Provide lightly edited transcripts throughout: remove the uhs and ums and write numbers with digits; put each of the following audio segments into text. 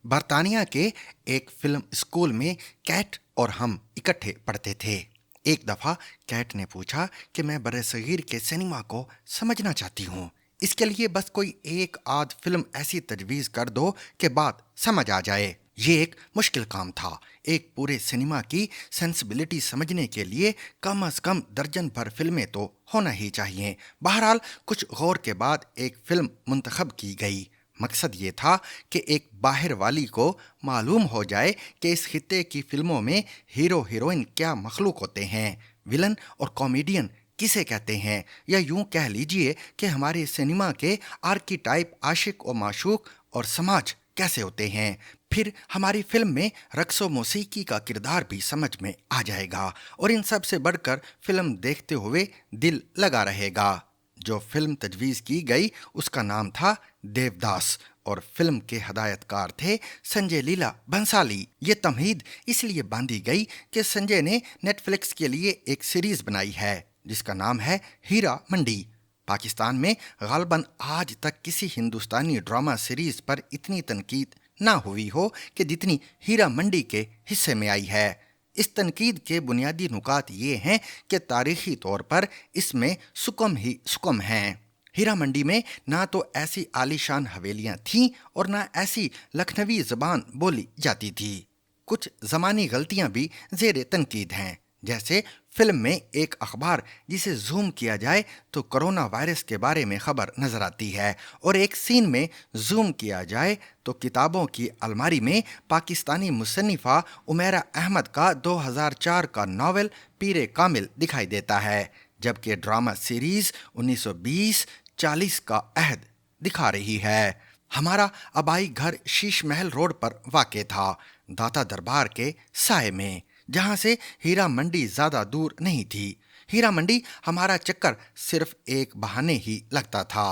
बर्तानिया के एक film school में कैट और हम इकट्ठे पढ़ते थे। एक दफा कैट ने पूछा कि मैं बरसगीर के सिनेमा को समझना चाहती हूँ। इसके लिए बस कोई एक आध फिल्म ऐसी तजवीज कर दो कि बात समझ आ जाए। ये एक मुश्किल काम था। एक पूरे सिनेमा की सेंसिबिलिटी समझने के लिए कम से कम दर्जन भर फिल्में तो होना ही चाहिए। बहरहाल कुछ गौर के बाद एक फिल्म मुंतखब की गई। मकसद ये था कि एक बाहर वाली को मालूम हो जाए कि इस खित्ते की फिल्मों में हीरो हीरोइन क्या मखलूक होते हैं, विलन और कॉमेडियन किसे कहते हैं, या यूं कह लीजिए कि हमारे सिनेमा के आर्कीटाइप आशिक और माशूक और समाज कैसे होते हैं। फिर हमारी फिल्म में रक्स व मौसीकी का किरदार भी समझ में आ जाएगा और इन सब से बढ़कर फिल्म देखते हुए दिल लगा रहेगा। जो फिल्म तजवीज़ की गई उसका नाम था देवदास और फिल्म के हदायतकार थे संजय लीला बंसाली। ये तमहीद इसलिए बांधी गई कि संजय ने नेटफ्लिक्स के लिए एक सीरीज बनाई है जिसका नाम है हीरा मंडी। पाकिस्तान में गालबन आज तक किसी हिंदुस्तानी ड्रामा सीरीज पर इतनी तनकीद ना हुई हो कि जितनी हीरा मंडी के हिस्से में आई है। इस तनकीद के बुनियादी नुकात ये हैं कि तारीखी तौर पर इसमें सुकम ही सुकम हैं। हीरा मंडी में ना तो ऐसी आलीशान हवेलियां थीं और ना ऐसी लखनवी ज़बान बोली जाती थी। कुछ ज़मानी गलतियां भी ज़ेर तनकीद हैं। जैसे फिल्म में एक अखबार जिसे जूम किया जाए तो कोरोना वायरस के बारे में खबर नजर आती है और एक सीन में जूम किया जाए तो किताबों की अलमारी में पाकिस्तानी मुसन्निफा उमैरा अहमद का 2004 का नावल पीरे कामिल दिखाई देता है, जबकि ड्रामा सीरीज 1920-40 का अहद दिखा रही है। हमारा आबाई घर शीश महल रोड पर वाक़ था, दाता दरबार के साए में, जहां से हीरा मंडी ज्यादा दूर नहीं थी। हीरा मंडी हमारा चक्कर सिर्फ एक बहाने ही लगता था।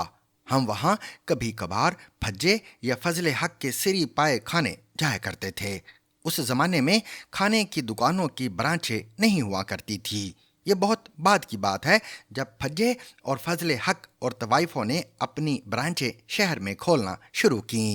हम वहां कभी कभार फज्जे या फजले हक के सिरी पाए खाने जाया करते थे। उस जमाने में खाने की दुकानों की ब्रांचें नहीं हुआ करती थी। ये बहुत बाद की बात है जब फज्जे और फजले हक और तवाइफों ने अपनी ब्रांचें शहर में खोलना शुरू की।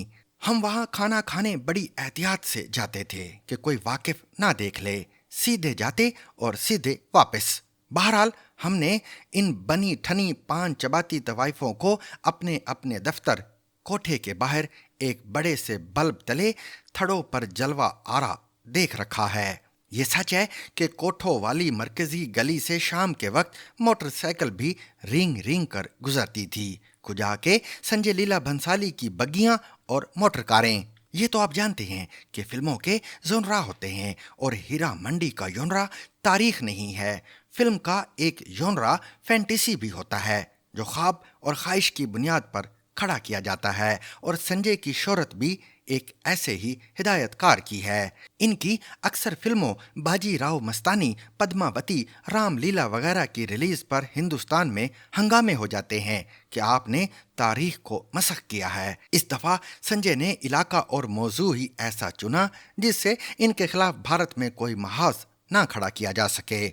हम वहाँ खाना खाने बड़ी एहतियात से जाते थे कि कोई वाकिफ ना देख ले। सीधे जाते और सीधे वापस। बहरहाल हमने इन बनी ठनी पान चबाती तवाइफों को अपने अपने दफ्तर कोठे के बाहर एक बड़े से बल्ब तले थड़ों पर जलवा आरा देख रखा है। ये सच है कि कोठों वाली मरकजी गली से शाम के वक्त मोटरसाइकिल भी रिंग रिंग कर गुजरती थी। खुजा के संजय लीला भंसाली की बग्गियां और मोटर कारें। ये तो आप जानते हैं कि फिल्मों के जोनरा होते हैं और हीरा मंडी का योनरा तारीख नहीं है। फिल्म का एक योनरा फैंटेसी भी होता है जो ख्वाब और ख्वाहिश की बुनियाद पर खड़ा किया जाता है और संजय की शोहरत भी एक ऐसे ही हिदायतकार की है। इनकी अक्सर फिल्मों बाजी राव मस्तानी, पद्मावती, रामलीला वगैरह की रिलीज पर हिंदुस्तान में हंगामे हो जाते हैं कि आपने तारीख को मसख किया है। इस दफा संजय ने इलाका और मौजू ही ऐसा चुना जिससे इनके खिलाफ भारत में कोई महाज ना खड़ा किया जा सके।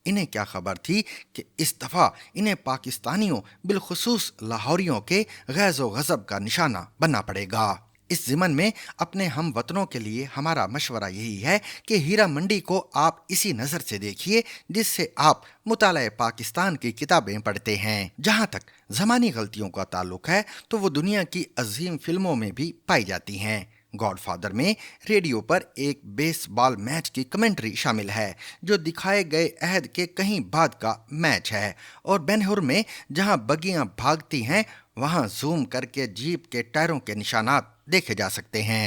इन्हें क्या खबर थी कि इस दफा इन्हें पाकिस्तानियों बिलखुसूस लाहौरियों के गैज़ो गज़ब का निशाना बनना पड़ेगा। इस ज़िमन में अपने हम वतनों के लिए हमारा मशवरा यही है कि हीरा मंडी को आप इसी नज़र से देखिए जिससे आप मुताले पाकिस्तान की किताबें पढ़ते हैं। जहाँ तक ज़मानी गलतियों का ताल्लुक है तो वो दुनिया की अजीम फिल्मों में भी पाई जाती हैं। गॉडफादर में रेडियो पर एक बेसबॉल मैच की कमेंट्री शामिल है जो दिखाए गए अहद के कहीं बाद का मैच है, और बेनहुर में जहां बगियां भागती हैं वहां जूम करके जीप के टायरों के निशानात देखे जा सकते हैं।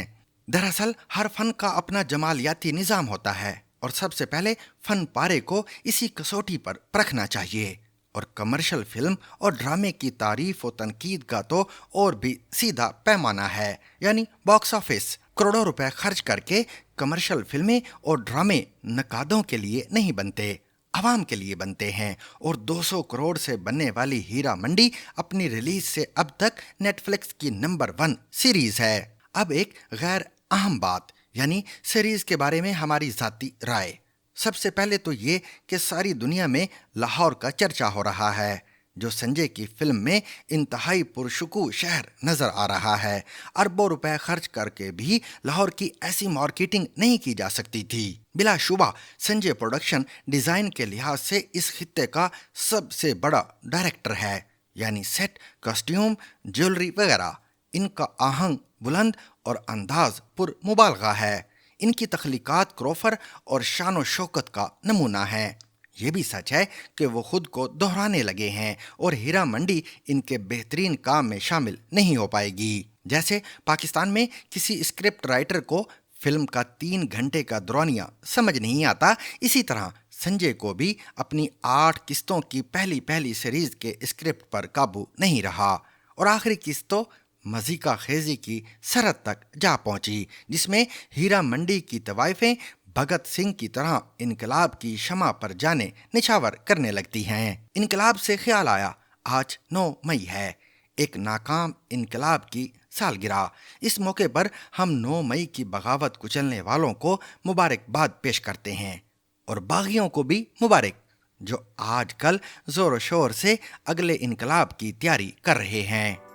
दरअसल हर फन का अपना जमालियाती निज़ाम होता है और सबसे पहले फन पारे को इसी कसौटी पर परखना चाहिए। और कमर्शियल फिल्म और ड्रामे की तारीफ और तनकीद का तो और भी सीधा पैमाना है, यानी बॉक्स ऑफिस। करोड़ों रुपए खर्च करके कमर्शियल फिल्में और ड्रामे नकादों के लिए नहीं बनते, आवाम के लिए बनते हैं। और 200 करोड़ से बनने वाली हीरा मंडी अपनी रिलीज से अब तक नेटफ्लिक्स की नंबर 1 सीरीज है। अब एक गैर अहम बात, यानी सीरीज के बारे में हमारी जाती राय। सबसे पहले तो ये कि सारी दुनिया में लाहौर का चर्चा हो रहा है। जो संजय की फिल्म में इंतहाई पुरशुकू शहर नजर आ रहा है। अरबों रुपए खर्च करके भी लाहौर की ऐसी मार्केटिंग नहीं की जा सकती थी। बिलाशुबा संजय प्रोडक्शन डिजाइन के लिहाज से इस खित्ते का सबसे बड़ा डायरेक्टर है, यानी सेट, कॉस्ट्यूम, ज्वेलरी वगैरह। इनका आहंग बुलंद और अंदाज पुर मुबालगा है। इनकी तख्लीकात क्रोफर और शान शौकत का नमूना है। ये भी सच है कि वो खुद को दोहराने लगे हैं और हीरा मंडी इनके बेहतरीन काम में शामिल नहीं हो पाएगी। जैसे पाकिस्तान में किसी स्क्रिप्ट राइटर को फिल्म का 3 घंटे का दौरानिया समझ नहीं आता, इसी तरह संजय को भी अपनी 8 किस्तों की पहली सीरीज के स्क्रिप्ट पर काबू नहीं रहा और आखिरी किस्त तो मजीका खेजी की सरहद तक जा पहुंची, जिसमें हीरा मंडी की तवाइफें भगत सिंह की तरह इनकलाब की शमा पर जाने निछावर करने लगती हैं। इनकलाब से ख्याल आया, आज 9 मई है, एक नाकाम इनकलाब की सालगिरह। इस मौके पर हम 9 मई की बगावत कुचलने वालों को मुबारकबाद पेश करते हैं और बागियों को भी मुबारक, जो आजकल जोर शोर से अगले इनकलाब की तैयारी कर रहे हैं।